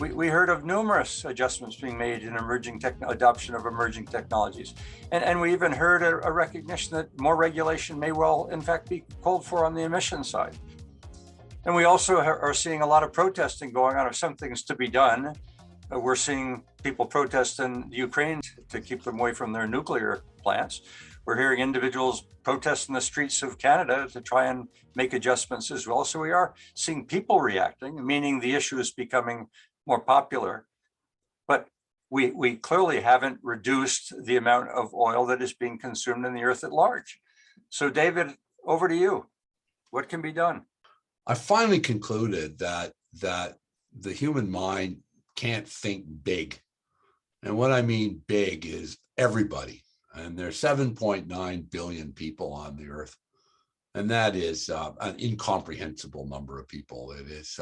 We heard of numerous adjustments being made in adoption of emerging technologies. And we even heard a recognition that more regulation may well, in fact, be called for on the emission side. And we also are seeing a lot of protesting going on of some things to be done. We're seeing people protest in Ukraine to keep them away from their nuclear plants. We're hearing individuals protest in the streets of Canada to try and make adjustments as well. So we are seeing people reacting, meaning the issue is becoming more popular. But we clearly haven't reduced the amount of oil that is being consumed in the earth at large. So David, over to you. What can be done? I finally concluded that the human mind can't think big. And what I mean big is everybody. And there's 7.9 billion people on the earth. And that is an incomprehensible number of people. It is,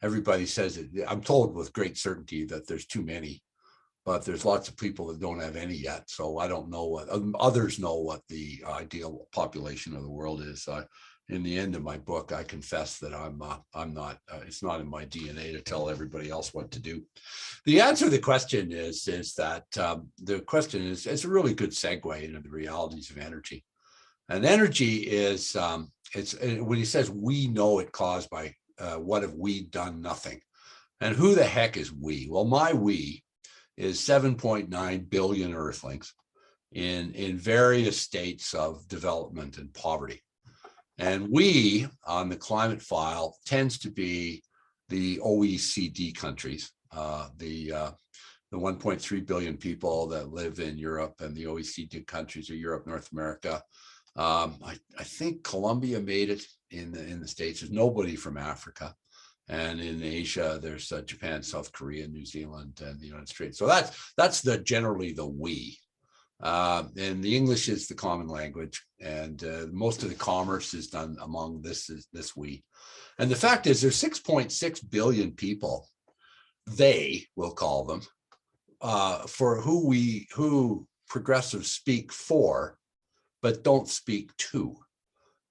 everybody says it. I'm told with great certainty that there's too many, but there's lots of people that don't have any yet. So I don't know what others know what the ideal population of the world is. In the end of my book, I confess that I'm not, it's not in my DNA to tell everybody else what to do. The answer to the question is that the question is, it's a really good segue into the realities of energy. And energy is, it's when he says we know it caused by, what have we done? Nothing. And who the heck is we? Well, my we is 7.9 billion earthlings in various states of development and poverty. And we on the climate file tends to be the OECD countries, the 1.3 billion people that live in Europe, and the OECD countries are Europe, North America. I think Colombia made it in the States. There's nobody from Africa. And in Asia, there's Japan, South Korea, New Zealand, and the United States. So that's generally the we. And the English is the common language, and most of the commerce is done among this we. And the fact is, there's 6.6 billion people, they will call them, for who progressives speak for, but don't speak to.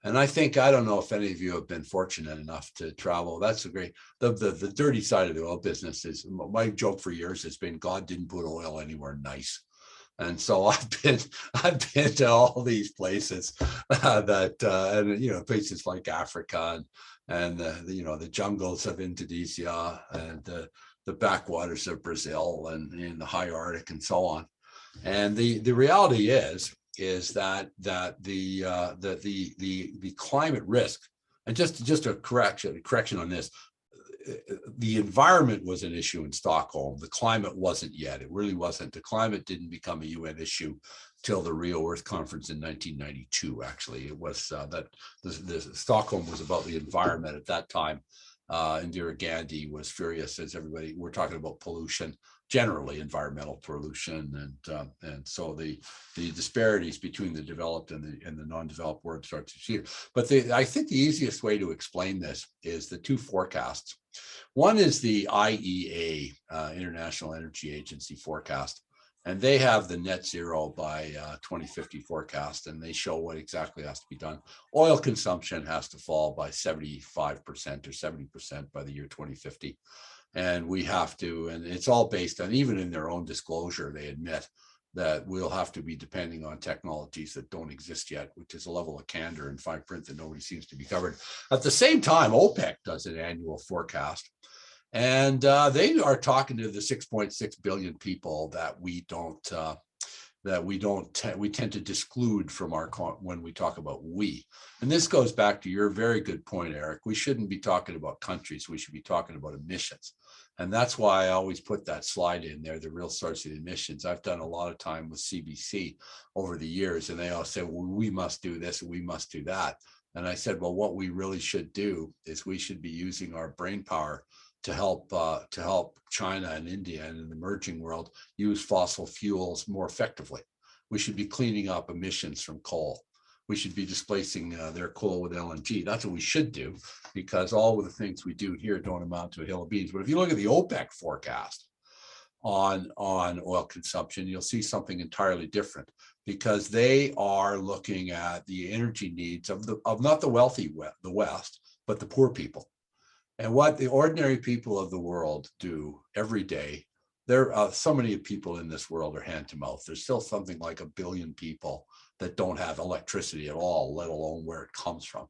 And I don't know if any of you have been fortunate enough to travel. That's a great, the dirty side of the oil business is, my joke for years has been, God didn't put oil anywhere nice. And so I've been to all these places and places like Africa and the jungles of Indonesia and the backwaters of Brazil and in the high Arctic and so on. And the reality is that the climate risk, and just a correction on this, the environment was an issue in Stockholm. The climate wasn't yet. It really wasn't. The climate didn't become a UN issue till the Rio Earth Conference in 1992. Actually, it was that the Stockholm was about the environment at that time. Indira Gandhi was furious, as everybody. We're talking about pollution, generally environmental pollution, and so the disparities between the developed and the non-developed world starts to see. But I think the easiest way to explain this is the two forecasts. One is the IEA, International Energy Agency forecast, and they have the net zero by 2050 forecast, and they show what exactly has to be done. Oil consumption has to fall by 75% or 70% by the year 2050. And we have to, and it's all based on, even in their own disclosure, they admit that we'll have to be depending on technologies that don't exist yet, which is a level of candor and fine print that nobody seems to be covered. At the same time, OPEC does an annual forecast, and they are talking to the 6.6 billion people that we tend to disclude from our, when we talk about we. And this goes back to your very good point, Eric. We shouldn't be talking about countries. We should be talking about emissions. And that's why I always put that slide in there, the real source of the emissions. I've done a lot of time with CBC over the years, and they all say, well, we must do this, and we must do that. And I said, well, what we really should do is we should be using our brain power to help China and India and the emerging world use fossil fuels more effectively. We should be cleaning up emissions from coal. We should be displacing their coal with LNG. That's what we should do, because all of the things we do here don't amount to a hill of beans. But if you look at the OPEC forecast on oil consumption, you'll see something entirely different, because they are looking at the energy needs of not the wealthy, the West, but the poor people. And what the ordinary people of the world do every day, there are so many people in this world are hand to mouth. There's still something like 1 billion people that don't have electricity at all, let alone where it comes from.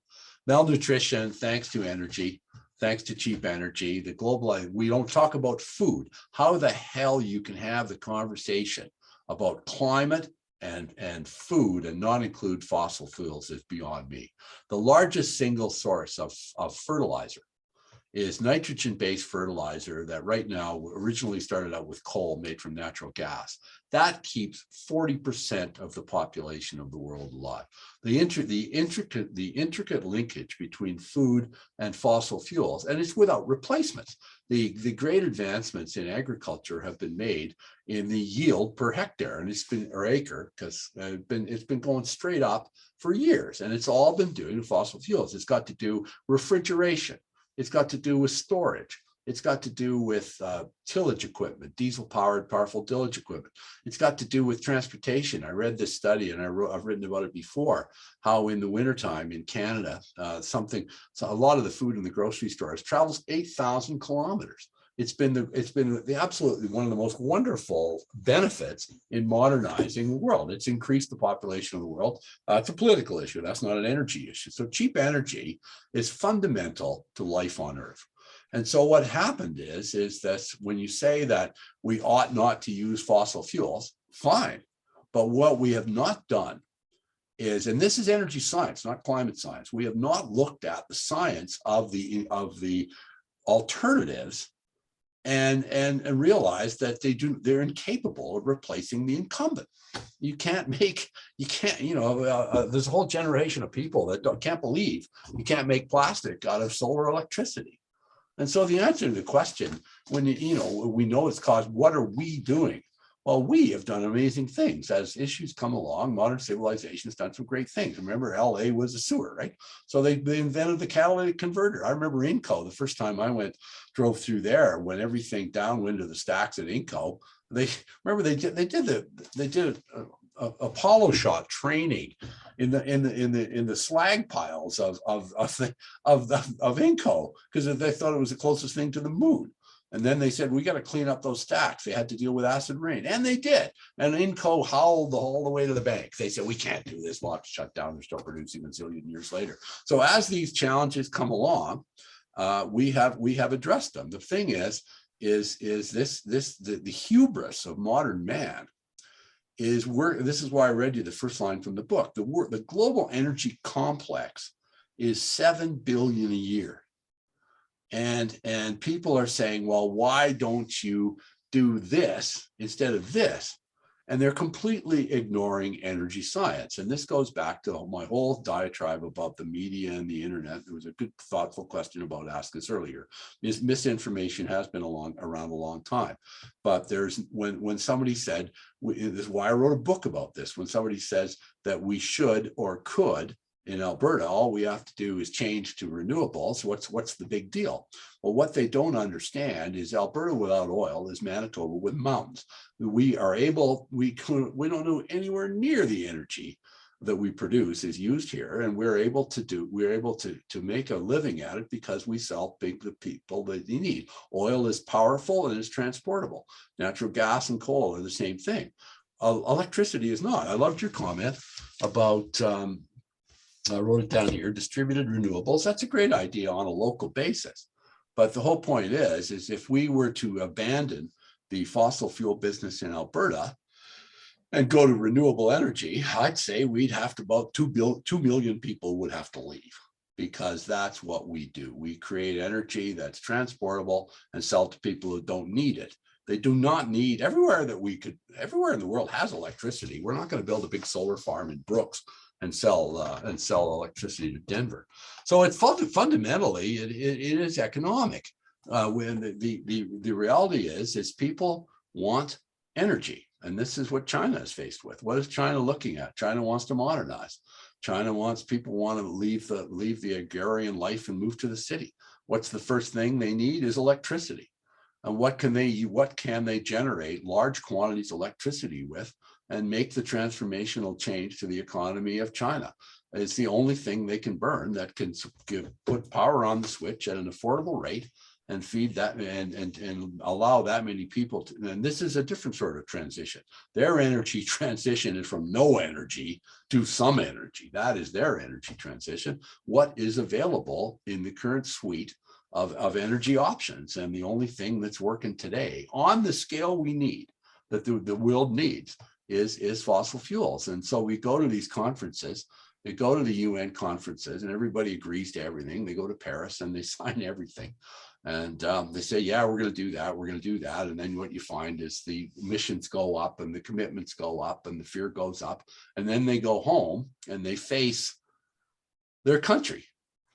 Malnutrition, thanks to energy, thanks to cheap energy, the global, we don't talk about food. How the hell you can have the conversation about climate and food and not include fossil fuels is beyond me. The largest single source of fertilizer is nitrogen-based fertilizer that right now originally started out with coal made from natural gas. That keeps 40% of the population of the world alive. The intricate linkage between food and fossil fuels, and it's without replacements. The great advancements in agriculture have been made in the yield per hectare, and it's been, or acre, because it's been going straight up for years, and it's all been due to fossil fuels. It's got to do refrigeration. It's got to do with storage. It's got to do with tillage equipment, diesel-powered powerful tillage equipment. It's got to do with transportation. I read this study, and I've written about it before, how in the wintertime in Canada, a lot of the food in the grocery stores travels 8,000 kilometers. It's been the absolutely one of the most wonderful benefits in modernizing the world. It's increased the population of the world. It's a political issue. That's not an energy issue. So cheap energy is fundamental to life on Earth. And so what happened is that when you say that we ought not to use fossil fuels, fine. But what we have not done is, and this is energy science, not climate science, we have not looked at the science of the alternatives and realize that they're incapable of replacing the incumbent. There's a whole generation of people that can't believe you can't make plastic out of solar electricity. And so the answer to the question, when we know it's caused, what are we doing? Well, we have done amazing things. As issues come along, modern civilization has done some great things. Remember, LA was a sewer, right? So they invented the catalytic converter. I remember Inco, the first time I drove through there, when everything downwind of the stacks at Inco, they did Apollo shot training in the slag piles of Inco, because they thought it was the closest thing to the moon. And then they said, we got to clean up those stacks. They had to deal with acid rain, and they did. And Inco howled all the way to the bank. They said, we can't do this. We'll have to shut down. They're still producing a zillion years later. So as these challenges come along, we have addressed them. The thing is the hubris of modern man is this is why I read you the first line from the book. The global energy complex is 7 billion a year. And people are saying, well, why don't you do this instead of this? And they're completely ignoring energy science. And this goes back to my whole diatribe about the media and the internet. There was a good, thoughtful question about ask us earlier. Misinformation has been around a long time. But when somebody said, this is why I wrote a book about this, when somebody says that we should or could, in Alberta, all we have to do is change to renewables. What's the big deal? Well, what they don't understand is Alberta without oil is Manitoba with mountains. We don't know anywhere near the energy that we produce is used here, and we're able to make a living at it because we sell the people that you need. Oil is powerful and is transportable. Natural gas and coal are the same thing. Electricity is not. I loved your comment about. I wrote it down here, distributed renewables. That's a great idea on a local basis. But the whole point is if we were to abandon the fossil fuel business in Alberta and go to renewable energy, I'd say we'd have to about 2 million people would have to leave, because that's what we do. We create energy that's transportable and sell to people who don't need it. They do not need, everywhere in the world has electricity. We're not going to build a big solar farm in Brooks and sell electricity to Denver. So it's fundamentally it is economic. When the reality is people want energy, and this is what China is faced with. What is China looking at? China wants to modernize. People want to leave the agrarian life and move to the city. What's the first thing they need is electricity. And what can they generate large quantities of electricity with and make the transformational change to the economy of China? It's the only thing they can burn that can put power on the switch at an affordable rate and feed that and allow that many people to, and this is a different sort of transition. Their energy transition is from no energy to some energy. That is their energy transition. What is available in the current suite of energy options? And the only thing that's working today on the scale we need, that the world needs, is fossil fuels. And so we go to these conferences, they go to the UN conferences, and everybody agrees to everything. They go to Paris and they sign everything. And they say, yeah, we're going to do that. We're going to do that. And then what you find is the emissions go up and the commitments go up and the fear goes up. And then they go home and they face their country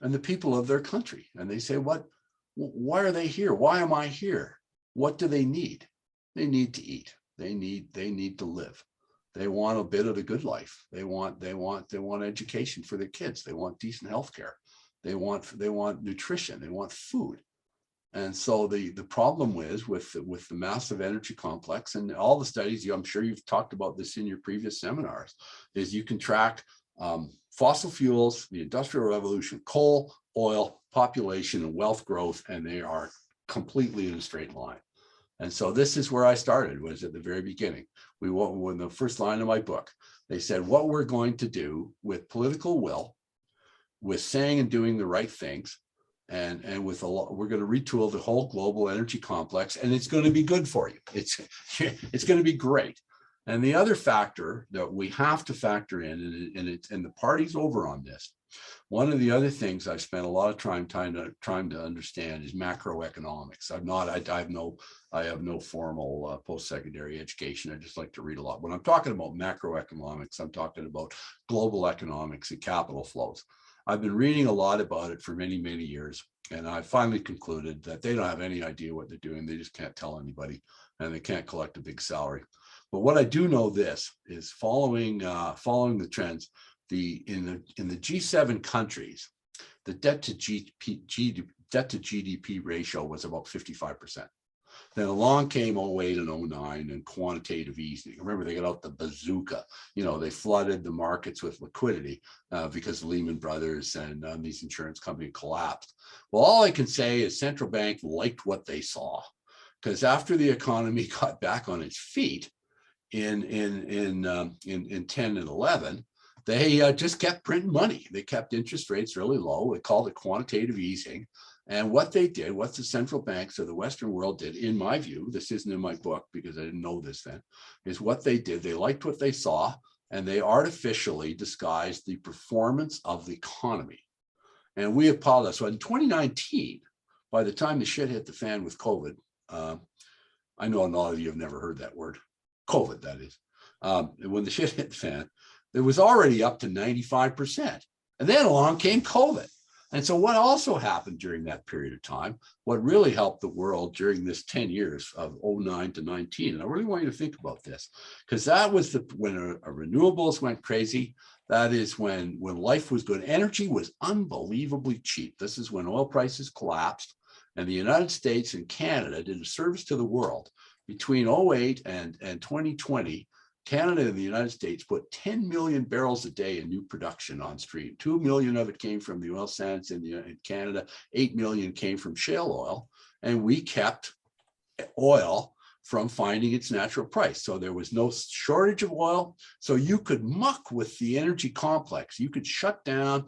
and the people of their country. And they say, why are they here? Why am I here? What do they need? They need to eat. They need to live. They want a bit of the good life. They want education for their kids. They want decent health care. They want nutrition. They want food. And so the problem is with the massive energy complex, and all the studies, I'm sure you've talked about this in your previous seminars, is you can track fossil fuels, the Industrial Revolution, coal, oil, population, and wealth growth, and they are completely in a straight line. And so this is where I started, was at the very beginning. When the first line of my book, they said, what we're going to do with political will, with saying and doing the right things, and we're going to retool the whole global energy complex, and it's going to be good for you. It's going to be great. And the other factor that we have to factor in, and the party's over on this, one of the other things I've spent a lot of time trying to understand is macroeconomics. I have no formal post-secondary education. I just like to read a lot. When I'm talking about macroeconomics, I'm talking about global economics and capital flows. I've been reading a lot about it for many, many years, and I finally concluded that they don't have any idea what they're doing. They just can't tell anybody, and they can't collect a big salary. But what I do know this is following the trends, in the G7 countries, the debt to GDP ratio was about 55%. Then along came 08 and 09 and quantitative easing. Remember, they got out the bazooka. They flooded the markets with liquidity because Lehman Brothers and these insurance companies collapsed. Well, all I can say is central bank liked what they saw, because after the economy got back on its feet in 10 and 11, they just kept printing money. They kept interest rates really low. They called it quantitative easing. And what they did, what the central banks of the Western world did, in my view, this isn't in my book because I didn't know this then, is what they did. They liked what they saw, and they artificially disguised the performance of the economy. And we apologize. So in 2019, by the time the shit hit the fan with COVID, I know a lot of you have never heard that word, COVID, that is. When the shit hit the fan, it was already up to 95%. And then along came COVID. And so what also happened during that period of time, what really helped the world during this 10 years of 09 to 19, and I really want you to think about this, because that was when renewables went crazy. That is when life was good. Energy was unbelievably cheap. This is when oil prices collapsed, and the United States and Canada did a service to the world. Between 08 and 2020, Canada and the United States put 10 million barrels a day in new production on stream. 2 million of it came from the oil sands in Canada. 8 million came from shale oil. And we kept oil from finding its natural price. So there was no shortage of oil. So you could muck with the energy complex. You could shut down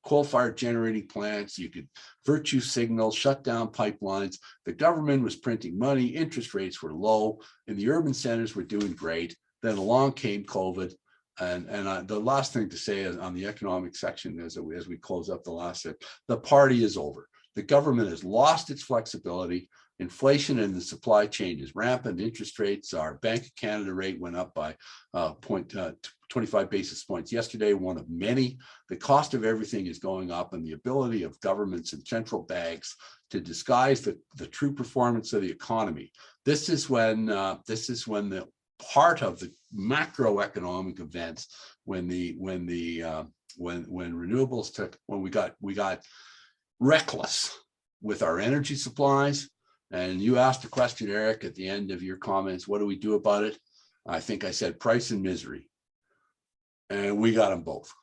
coal-fired generating plants. You could virtue signal, shut down pipelines. The government was printing money. Interest rates were low. And the urban centers were doing great. Then along came COVID. And the last thing to say is on the economic section, as we close up the last bit, the party is over. The government has lost its flexibility. Inflation in the supply chain is rampant. Interest rates, our Bank of Canada rate went up by 25 basis points yesterday, one of many. The cost of everything is going up, and the ability of governments and central banks to disguise the true performance of the economy. This is when the part of the macroeconomic events, when renewables took, when we got reckless with our energy supplies. And you asked a question, Eric, at the end of your comments, what do we do about it? I think I said price and misery. And we got them both.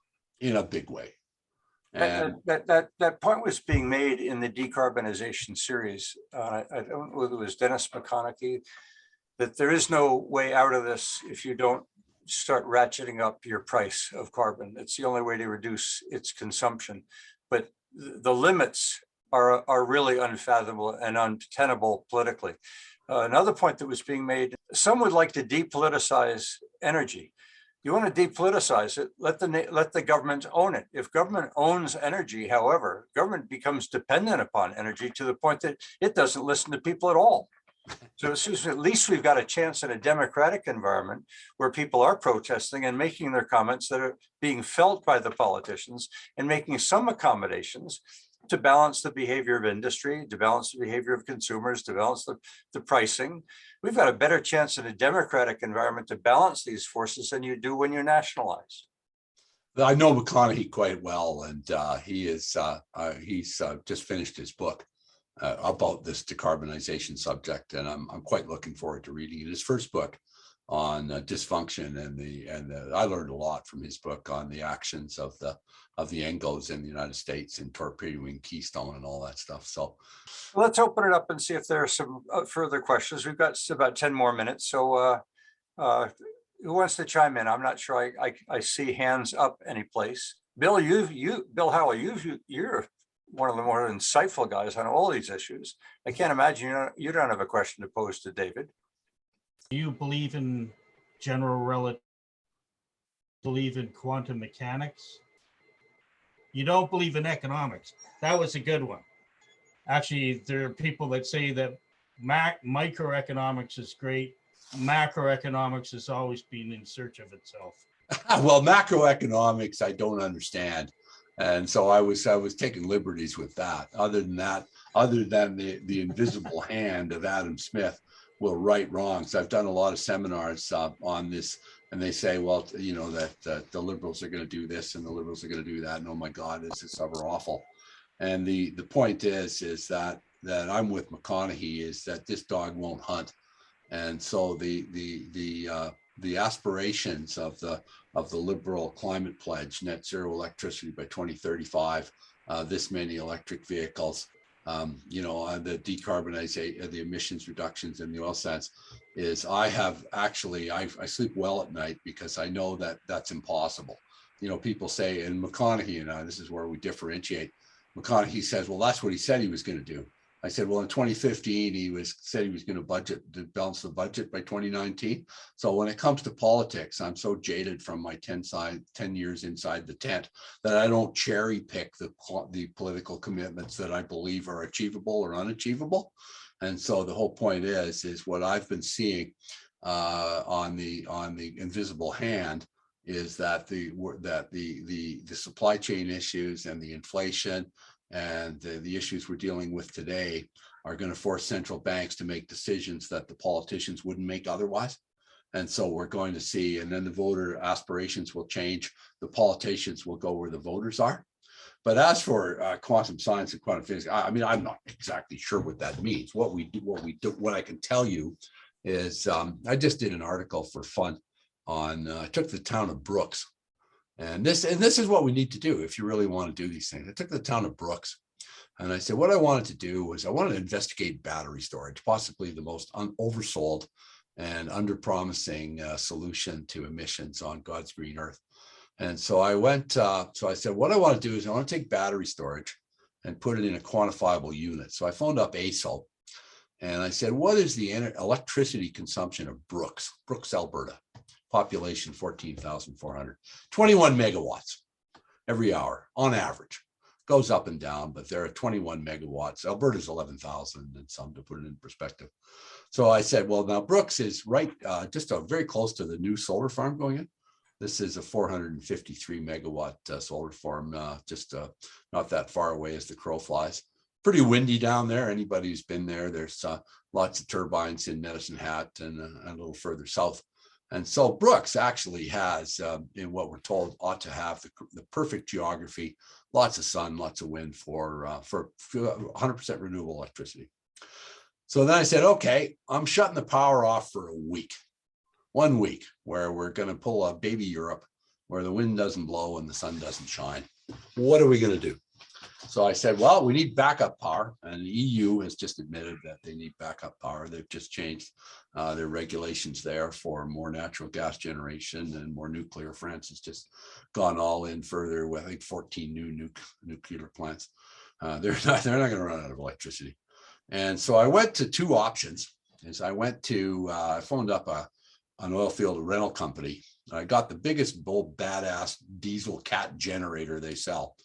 in a big way. And That point was being made in the decarbonization series. I don't know whether it was Dennis McConaughey, that there is no way out of this if you don't start ratcheting up your price of carbon. It's the only way to reduce its consumption. But the limits are really unfathomable and untenable politically. Another point that was being made, some would like to depoliticize energy. You want to depoliticize it, let the government own it. If government owns energy, however, government becomes dependent upon energy to the point that it doesn't listen to people at all. So at least we've got a chance in a democratic environment where people are protesting and making their comments that are being felt by the politicians and making some accommodations to balance the behavior of industry, to balance the behavior of consumers, to balance the pricing. We've got a better chance in a democratic environment to balance these forces than you do when you nationalize. I know McConaughey quite well, and he's just finished his book about this decarbonization subject, and I'm quite looking forward to reading it. His first book on dysfunction, and I learned a lot from his book on the actions of the Anglos in the United States in torpedoing Keystone and all that stuff. So let's open it up and see if there are some further questions. We've got about 10 more minutes. So who wants to chime in? I'm not sure I see hands up any place. Bill, Bill Howell, you're one of the more insightful guys on all these issues. I can't imagine you don't have a question to pose to David. Do you believe in general relativity? Believe in quantum mechanics? You don't believe in economics. That was a good one. Actually, there are people that say that microeconomics is great. Macroeconomics has always been in search of itself. Well, macroeconomics, I don't understand. And so I was taking liberties with that. Other than the invisible hand of Adam Smith will right wrongs. I've done a lot of seminars on this, and they say, well, you know, that the liberals are going to do this and the liberals are going to do that. And oh my God, is this ever awful? And the point is that I'm with McConaughey, is that this dog won't hunt. And so the aspirations of the liberal climate pledge, net zero electricity by 2035, this many electric vehicles, you know, the decarbonization, the emissions reductions in the oil sands, is I sleep well at night because I know that that's impossible. You know, people say, and McConaughey and I, this is where we differentiate. McConaughey says, well, that's what he said he was going to do. I said, well, in 2015, he said he was going to balance the budget by 2019. So when it comes to politics, I'm so jaded from my 10 years inside the tent that I don't cherry pick the political commitments that I believe are achievable or unachievable. And so the whole point is what I've been seeing on the invisible hand is that the supply chain issues and the inflation and the issues we're dealing with today are going to force central banks to make decisions that the politicians wouldn't make otherwise. And so we're going to see, and then the voter aspirations will change. The politicians will go where the voters are. But as for quantum science and quantum physics, I mean, I'm not exactly sure what that means. What I can tell you is I just did an article for fun on, I took the town of Brooks. And this is what we need to do if you really want to do these things. I took the town of Brooks, and I said, what I wanted to do was I wanted to investigate battery storage, possibly the most oversold and under-promising solution to emissions on God's green earth. And so I went, so I said, what I want to do is I want to take battery storage and put it in a quantifiable unit. So I phoned up ASO, and I said, what is the electricity consumption of Brooks, Alberta? Population 14,400, 21 megawatts every hour on average. Goes up and down, but there are 21 megawatts. Alberta's 11,000 and some, to put it in perspective. So I said, well, now Brooks is right, just very close to the new solar farm going in. This is a 453 megawatt solar farm, just not that far away as the crow flies. Pretty windy down there. Anybody who's been there, there's lots of turbines in Medicine Hat and a little further south. And so Brooks actually has, in what we're told, ought to have the perfect geography, lots of sun, lots of wind for 100% renewable electricity. So then I said, okay, I'm shutting the power off for a week, 1 week, where we're going to pull a baby Europe where the wind doesn't blow and the sun doesn't shine. What are we going to do? So I said, well, we need backup power. And the EU has just admitted that they need backup power. They've just changed their regulations there for more natural gas generation and more nuclear. France has just gone all in further with, I think, 14 new nuclear plants. They're not going to run out of electricity. And so I went to two options. I phoned up an oil field rental company. I got the biggest bull badass diesel cat generator they sell.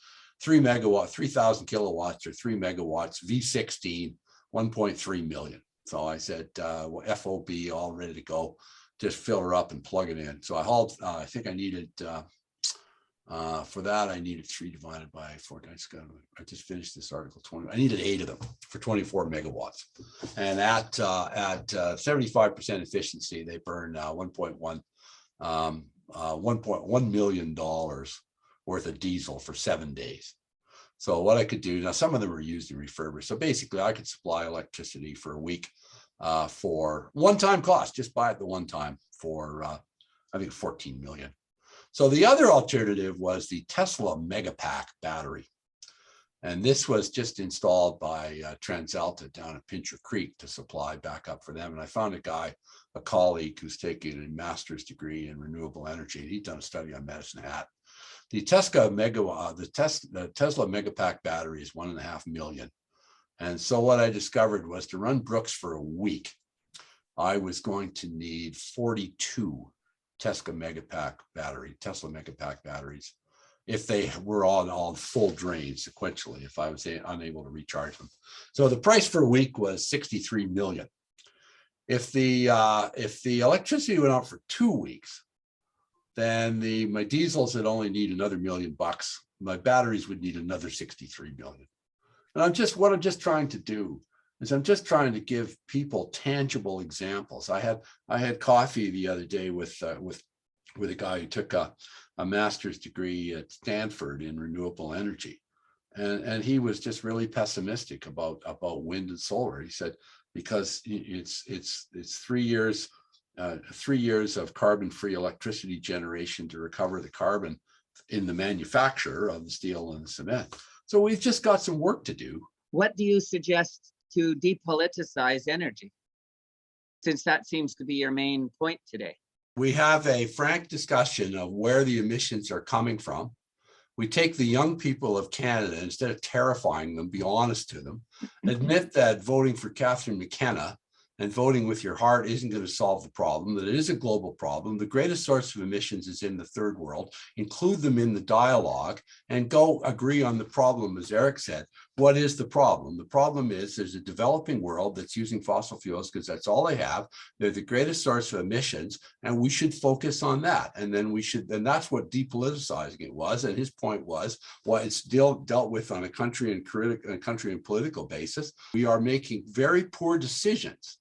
3 megawatt, 3,000 kilowatts or 3 megawatts, V16, 1.3 million. So I said, FOB, all ready to go. Just fill her up and plug it in. So I hauled, I think I needed, for that, I needed 3 divided by 4. I just finished this article, 20. I needed 8 of them for 24 megawatts. And at 75% efficiency, they burn $1.1 million worth of diesel for 7 days. So what I could do, now some of them were used and refurbished. So basically I could supply electricity for a week for one-time cost, just buy it the one time for, I think 14 million. So the other alternative was the Tesla Megapack battery. And this was just installed by TransAlta down at Pincher Creek to supply backup for them. And I found a colleague who's taking a master's degree in renewable energy. And he'd done a study on Medicine Hat. The Tesla Megapack battery is 1.5 million. And so what I discovered was to run Brooks for a week, I was going to need 42 Tesla Megapack batteries if they were all full drain sequentially, if I was unable to recharge them. So the price for a week was 63 million. If the electricity went out for 2 weeks, then my diesels would only need another $1 million. My batteries would need another 63 million. And what I'm just trying to do is I'm just trying to give people tangible examples. I had coffee the other day with a guy who took a master's degree at Stanford in renewable energy. And he was just really pessimistic about wind and solar. He said, because it's 3 years, 3 years of carbon-free electricity generation to recover the carbon in the manufacture of the steel and the cement. So we've just got some work to do. What do you suggest to depoliticize energy, since that seems to be your main point today? We have a frank discussion of where the emissions are coming from. We take the young people of Canada, instead of terrifying them, be honest to them, admit that voting for Catherine McKenna and voting with your heart isn't going to solve the problem, that it is a global problem. The greatest source of emissions is in the third world. Include them in the dialogue and go agree on the problem. As Eric said, what is the problem? The problem is there's a developing world that's using fossil fuels because that's all they have. They're the greatest source of emissions, and we should focus on that. And then that's what depoliticizing it was. And his point was, well, it's still dealt with on a country and political basis. We are making very poor decisions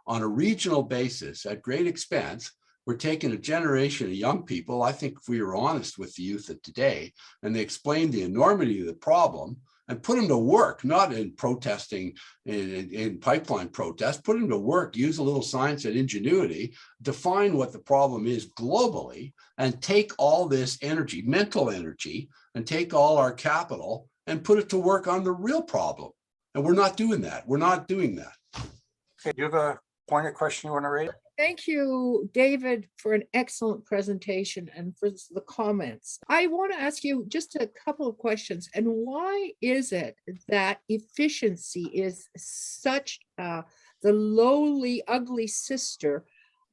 on a regional basis at great expense. We're taking a generation of young people. I think if we were honest with the youth of today and they explained the enormity of the problem and put them to work, not in protesting, in pipeline protests, put them to work, use a little science and ingenuity, define what the problem is globally, and take all this energy, mental energy, and take all our capital and put it to work on the real problem. And we're not doing that. We're not doing that. Okay, do you have a pointed question you want to raise? Thank you, David, for an excellent presentation and for the comments. I want to ask you just a couple of questions. And why is it that efficiency is such the lowly, ugly sister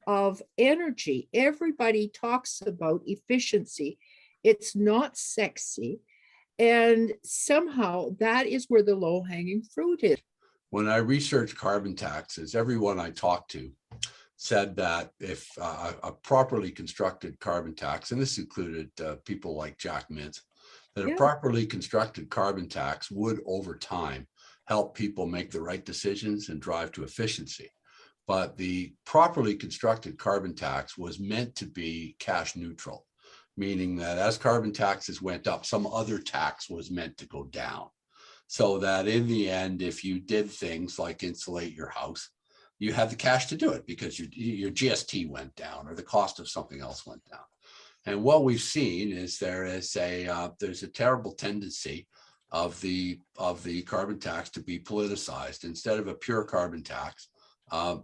of energy? Everybody talks about efficiency. It's not sexy. And somehow that is where the low-hanging fruit is. When I researched carbon taxes, everyone I talked to said that if a properly constructed carbon tax, and this included people like Jack Mintz, that a properly constructed carbon tax would over time help people make the right decisions and drive to efficiency. But the properly constructed carbon tax was meant to be cash neutral, meaning that as carbon taxes went up, some other tax was meant to go down. So that in the end, if you did things like insulate your house, you had the cash to do it because your GST went down or the cost of something else went down. And what we've seen is there's a terrible tendency of the carbon tax to be politicized. Instead of a pure carbon tax,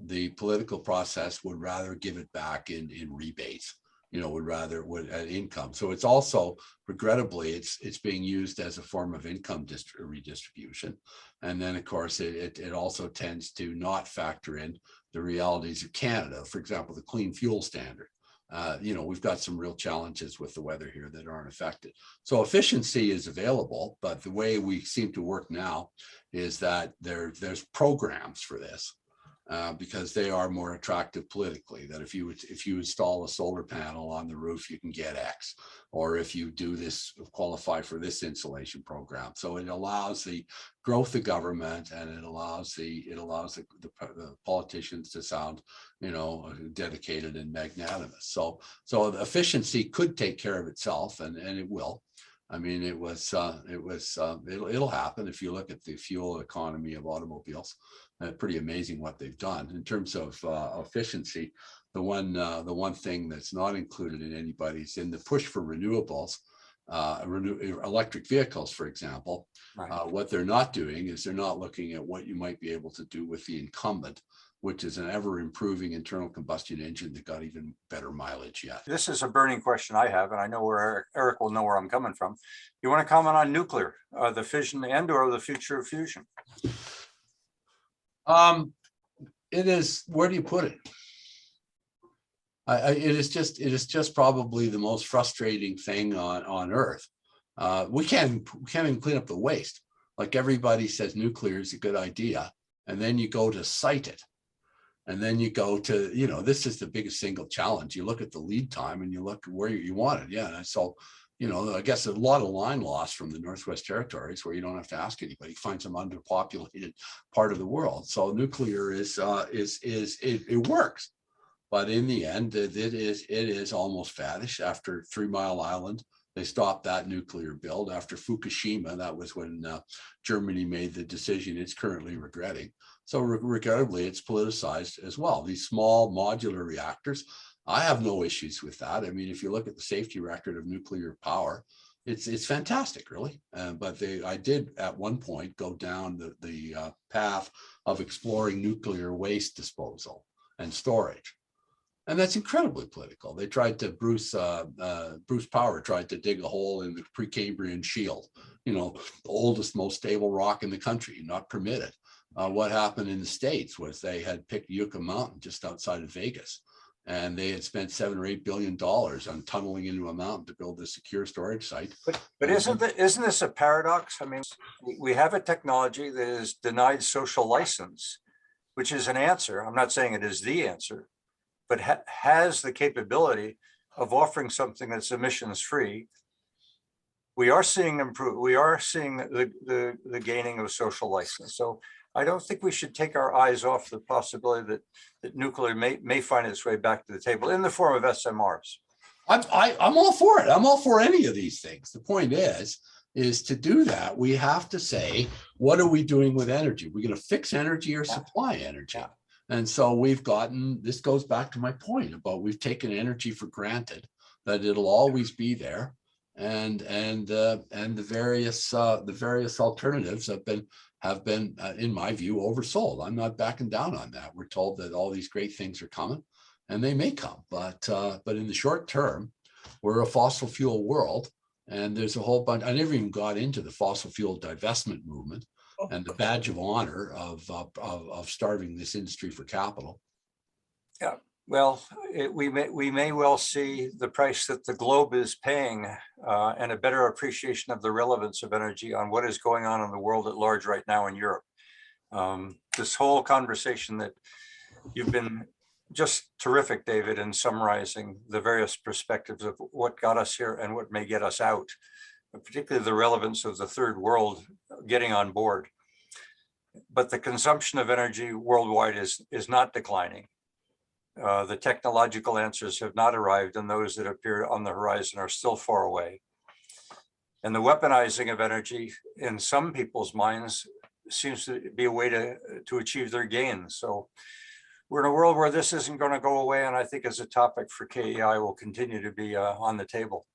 the political process would rather give it back in rebates, would income. So it's also, regrettably, it's being used as a form of income redistribution. And then, of course, it also tends to not factor in the realities of Canada. For example, the clean fuel standard. We've got some real challenges with the weather here that aren't affected. So efficiency is available, but the way we seem to work now is that there's programs for this. Because they are more attractive politically, that if you install a solar panel on the roof, you can get X, or if you do this, qualify for this insulation program. So it allows the growth of government, and it allows the politicians to sound, dedicated and magnanimous. So the efficiency could take care of itself, and it will. I mean, it'll happen. If you look at the fuel economy of automobiles, pretty amazing what they've done in terms of efficiency. The one thing that's not included in anybody's in the push for renewables, electric vehicles, for example. Right. What they're not doing is they're not looking at what you might be able to do with the incumbent, which is an ever improving internal combustion engine that got even better mileage yet. This is a burning question I have, and I know where Eric will know where I'm coming from. You want to comment on nuclear, the fission and/or the future of fusion? It is, where do you put it? It is just probably the most frustrating thing on earth. We can't even clean up the waste. Like, everybody says nuclear is a good idea, and then you go to site it. And then you go to, this is the biggest single challenge. You look at the lead time and you look where you want it. Yeah. And so, I guess a lot of line loss from the Northwest Territories, where you don't have to ask anybody, find some underpopulated part of the world. So nuclear it works, but in the end, it is almost faddish. After 3 Mile Island, they stopped that nuclear build. After Fukushima, that was when Germany made the decision it's currently regretting. So regrettably, it's politicized as well. These small modular reactors, I have no issues with that. I mean, if you look at the safety record of nuclear power, it's fantastic, really. But I did at one point go down the path of exploring nuclear waste disposal and storage. And that's incredibly political. They tried to, Bruce Power tried to dig a hole in the Precambrian shield, the oldest, most stable rock in the country, not permitted. What happened in the States was they had picked Yucca Mountain just outside of Vegas, and they had spent $7 or $8 billion on tunneling into a mountain to build a secure storage site. But isn't this a paradox? I mean, we have a technology that is denied social license, which is an answer. I'm not saying it is the answer, but has the capability of offering something that's emissions free. We are seeing the gaining of social license. So I don't think we should take our eyes off the possibility that nuclear may find its way back to the table in the form of SMRs. I'm all for it. I'm all for any of these things. The point is to do that, we have to say, what are we doing with energy? We're going to fix energy or supply energy. Yeah. And so this goes back to my point about we've taken energy for granted, that it'll always be there. And the various alternatives have been in my view oversold. I'm not backing down on that. We're told that all these great things are coming, and they may come, but in the short term, we're a fossil fuel world, and there's a whole bunch. I never even got into the fossil fuel divestment movement and the badge of honor of starving this industry for capital. Yeah. Well, we may well see the price that the globe is paying and a better appreciation of the relevance of energy on what is going on in the world at large right now in Europe. This whole conversation that you've been just terrific, David, in summarizing the various perspectives of what got us here and what may get us out, particularly the relevance of the third world getting on board. But the consumption of energy worldwide is not declining. The technological answers have not arrived, and those that appear on the horizon are still far away. And the weaponizing of energy in some people's minds seems to be a way to achieve their gains. So we're in a world where this isn't going to go away. And I think as a topic for KEI will continue to be on the table.